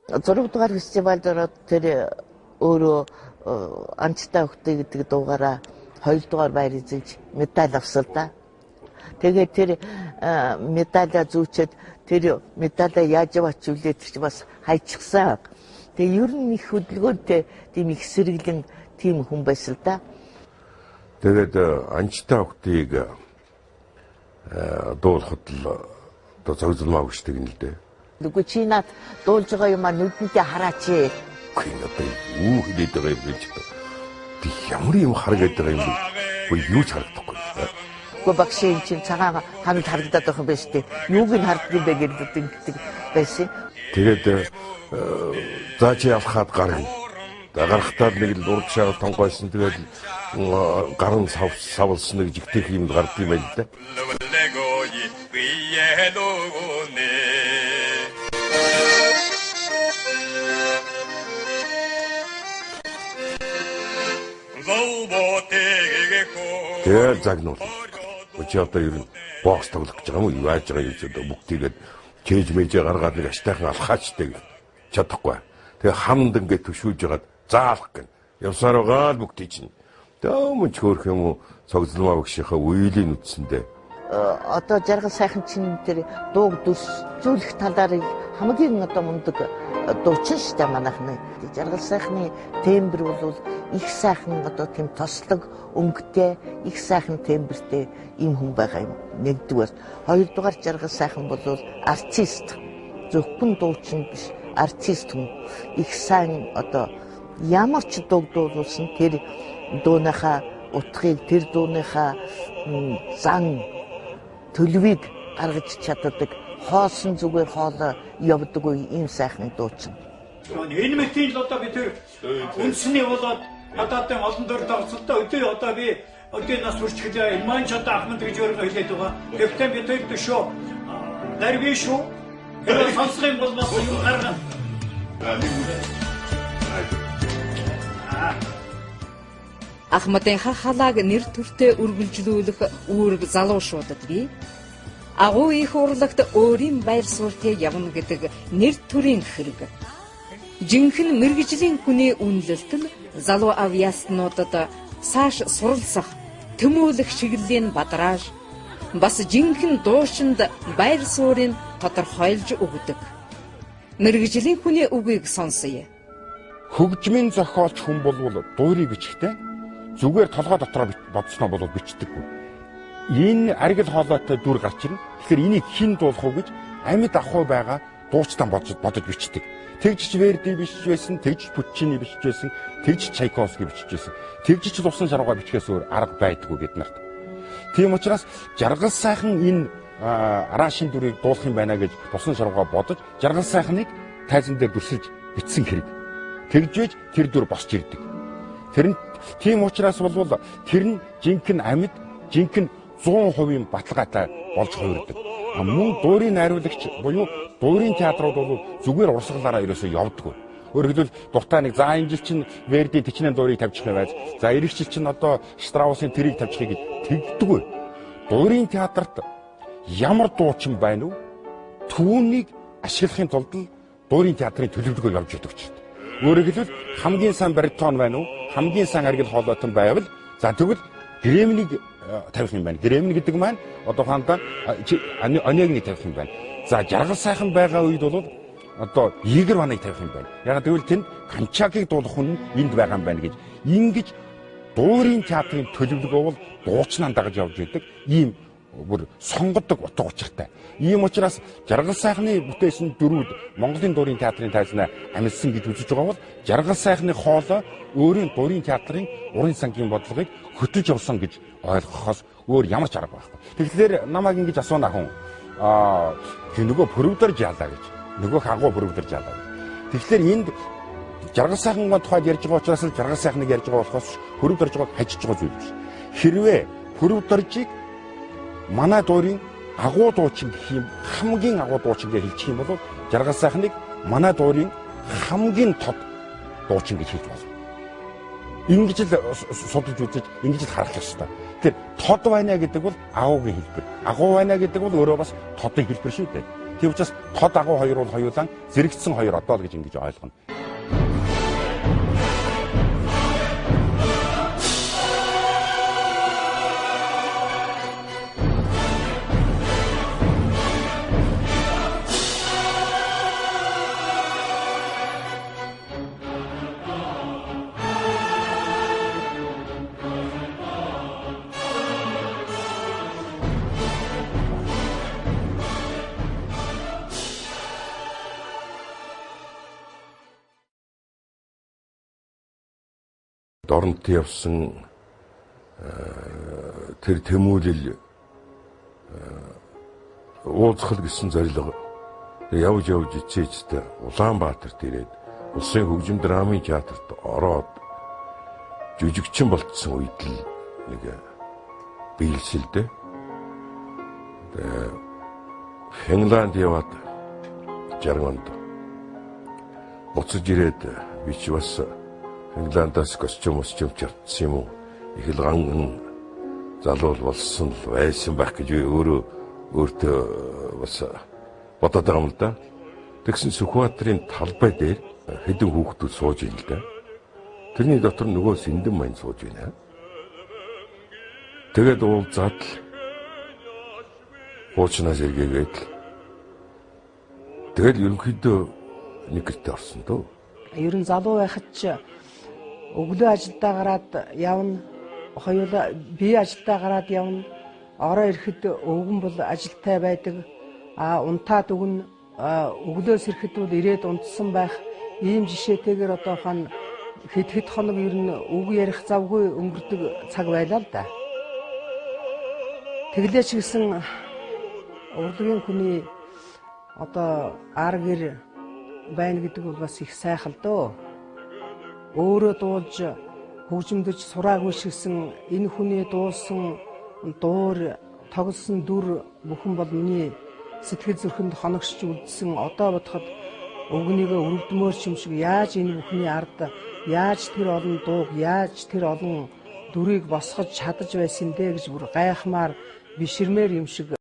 6 дугаар фестивальд ороод тэр өөрөө анчтай хөхтэй гэдэг дуугаараа 2 дугаар баяр эзэж медаль авсан л да. Тэгээд тэр медаль зүүчээд тэр медаль яаж авчулээ тэр чи бас хайчихсан. Тэгээ ер нь их хөдөлгөөнтэй тийм их сэргэлэн тийм хүн байсан л да. Тэгээд анчтай хөхтийг дуулахад л одоо цогцолмаа өгчтэй гэнэ л дээ. Үгүй чи над дуулж байгаа юм а нүдэнтэй хараач. Үгүй одоо юу хэлээд байгаа юм гэж би ямар юм харагдаад байгаа юм бэ? Үгүй юу ч харагдахгүй. Үгүй багшийн чинь цагаан ханад харагдаад байх юм байна шүү дээ. Юуг нь харддаг юм бэ гэдэг ингэдэг байсан. Тэгээд заа чи явахад гарна. Гарахтаа нэг л урагшаа тонгойсон тэгээд гарын савлсан нэг жигтэй юмд гард юм байл да. Тэгээд загнуул. Чи одоо ер нь бокс тоглох гэж байгаа юм уу? Яаж байгаа юм чи одоо бүгдийгээд чэйж мэйжээ гаргаад нэг аштайхан алхаачтай гэж чадахгүй. Тэгээ хамд ингээд төшүүлж ягаад заалах гэн. Явсаар байгаа л бүгдий чинь. Дөмөж хөөх юм уу? Цогцолмаа багшийнхаа үеийн үтсэндээ. Одоо жаргал сайхан чинь тэр дууг дүрсжүүлэх талаар хамгийн одоо мундаг дуучин штэ манайхны. Жаргал сайхны тембр бол их сайхан одоо тийм тослог өнгөтэй их сайхан тембртэй ийм хүн байгаа юм. Нэгдүгээр. Хоёрдугаар жаргал сайхан бол артист. Зөвхөн дуучин биш, артист хүн. Их сайн одоо ямар ч дуу дуулсан тэр дууныхаа утгыг, тэр дууныхаа зан төлөвийг гаргаж чаддаг. Хоосон зүгээр хоолоо явдаггүй ийм сайхан дуучин. Энэ мэтийн л одоо би тэр үндэсний болоод надад олон дөрөв давцалтай өдөө одоо би өдөө нас хүрчгэлээ энэ маань ч одоо ахмад гэж өөрөө хэлээд байгаа. Тэгвэл би тэр төшөө нарви шүү. Тэр сонсох юм бол бас юм гаргана. Ахмадын халааг нэр төртэй үргэлжлүүлэх үүрэг залуучуудад бий. Агуу их урлагт өөрийн байр суурьтай явна гэдэг нэр төрийн хэрэг. Жинхэнэ мэрэгжлийн хүний үнэлэлт нь залуу авиаснуудад цааш суралцах, тэмүүлэх чиглэлийн бадрааж, бас жинхэнэ дуушинд байр суурийг тодорхойлж өгдөг. Мэрэгжлийн хүний үгийг сонсъё. Хөгжмийн зохиолч хүн болвол дуурийг бичихтэй зүгээр толгой дотроо бодсноо бол бичдэггүй. Энэ аргил хоолойтой дүр гарч ирнэ. Тэгэхээр энийг хэн дуулах уу гэж амьд ахуй байгаа дуучтан бодож бичдэг. Тэгж Верди бичиж байсан, тэгж Пуччини бичиж байсан, тэгж Чайковский бичиж байсан. Тэгж ч усан шаргуу бичгээс өөр арга байдаггүй бид нарт. Тийм учраас жаргал сайхан энэ араашин дүрийг дуулах юм байна гэж усан шаргуу бодож жаргал сайхныг тайзан дээр дүрсэлж бичсэн хэрэг. Тэгжээж тэр дүр босч ирдэг. Тэр нь тийм учраас болвол тэр нь жинхэнэ амьд, жинхэнэ 100% баталгаатай болж хувирдаг. Мөн дуурийн найруулагч буюу дуурийн театрууд бол зүгээр урсгалаараа ерөөсөө явдаггүй. Өөрөөр хэлбэл дуртай нэг за энэ жил чинь Верди Тичнэн дуурийг тавьчих юм байж. За эх жил чинь одоо Штраусын тэрийг тавьчихъя гэж тэгдэггүй. Дуурийн театрт ямар дуучин байна уу? Түүнийг ашиглахын тулд дуурийн театрын төлөвлөгөө явж өгдөг ч. Өөрөөр хэлбэл хамгийн сайн баритон байна уу? Хамгийн сайн аргил хоолойтон байвал за тэгвэл Гремнийг тавих юм байна. Гремн гэдэг маань одоо хандаа Онегны тавих юм байна. За жаргал сайхан байгаа үед бол одоо Игэр ваныг тавих юм байна. Яг тэгвэл тэнд Камчакийг дуулах хүн энд байгаа юм байна гэж ингэж дуурийн театрын төлөвлөгөө бол дуучнаа дагаж явж байдаг. Ийм бүр сонгодог утга учиртай. Ийм учраас жаргал сайхны бүтээсэн дөрүүд Монголын дуурийн театрын тайзнаа амилсан гэж үзэж байгаа бол жаргал сайхны хоолой өөрийн дуурийн театрын уран сангийн бодлогыг хөтөж явсан гэж ойлгохоос өөр ямар ч арга байхгүй. Тэгэхээр намайг ингэж асууна хүн нөгөө пөрөвдөрж яалаа гэж. Нөгөө хагуу пөрөвдөрж яалаа гэж. Тэгэхээр энд жаргал сайхны тухайд ярьж байгаа учраас л жаргал сайхныг ярьж байгаа болохоос пөрөвдөрж байгааг хажиж байгаа зүйл биш. Хэрвээ пөрөвдөржийг манай дуурийн агуу дуучин гэх юм хамгийн агуу дуучин гэж хэлчих юм бол жаргал сайхныг манай дуурийн хамгийн тод дуучин гэж хэлж байна. Ингэж л судалж үзэж ингэж л харах ёстой. Тэгэхээр тод байна гэдэг бол агуугийн хэлбэр. Агуу байна гэдэг бол өөрөө бас тодын хэлбэр шүү дээ. Тийм учраас тод агуу хоёр бол хоёулаа зэрэгцсэн хоёр одоо л гэж ингэж ойлгоно. Дорнот явсан тэр тэмүүлэл уулзах гэсэн зорилго явж ичээжтэй Улаанбаатарт ирээд улсын хөгжим драмын театрт ороод жүжигчин болцсон үед л нэг биелсэлдэ. Финланд яваад 60 онд буцаж ирээд би ч бас Финландаас костюм чартсан юм уу? Их л ганган залуу болсон л байсан байх гэж өөртөө бас бодоод байгаа юм л да. Тэгсэн Сүхбаатарын талбай дээр хэдэн хүүхдүүд сууж ийн л да. Тэрний дотор нөгөө Сэндэн мань сууж байна. Тэгээд уулзаад л хуучнаас эргээгээд л тэгэл ерөнхийдөө нэг гэртээ орсон дөө. Ер нь залуу байхад ч өглөө ажилдаа гараад явна. Хоёулаа би ажилдаа гараад явна. Ороо ирэхэд өвгөн бол ажилтай байдаг. Унтаад өгнө. Өглөөс ирэхэд бол ирээд унтсан байх. Ийм жишээтэйгээр одоо хан хэд хоног ер нь үг ярих завгүй өнгөрдөг цаг байлаа л да. Тэглээ ч гэсэн урлагийн хүний одоо ар гэр байна гэдэг бол бас их сайхан л дөө. Өөрөө дуулж хөгжимдөж сураагүй шигсэн энэ хүний дуулсан дуур тоглосон дүр бүхэн бол миний сэтгэл зүрхэнд хоногшиж үлдсэн. Одоо бодоход өвгнийгөө өрөвдмөр юм шиг яаж энэ бүхний ард яаж тэр олон дууг яаж тэр олон дүрийг босгож чадаж байсан бэ гэж бүр гайхмаар биширмээр юм шиг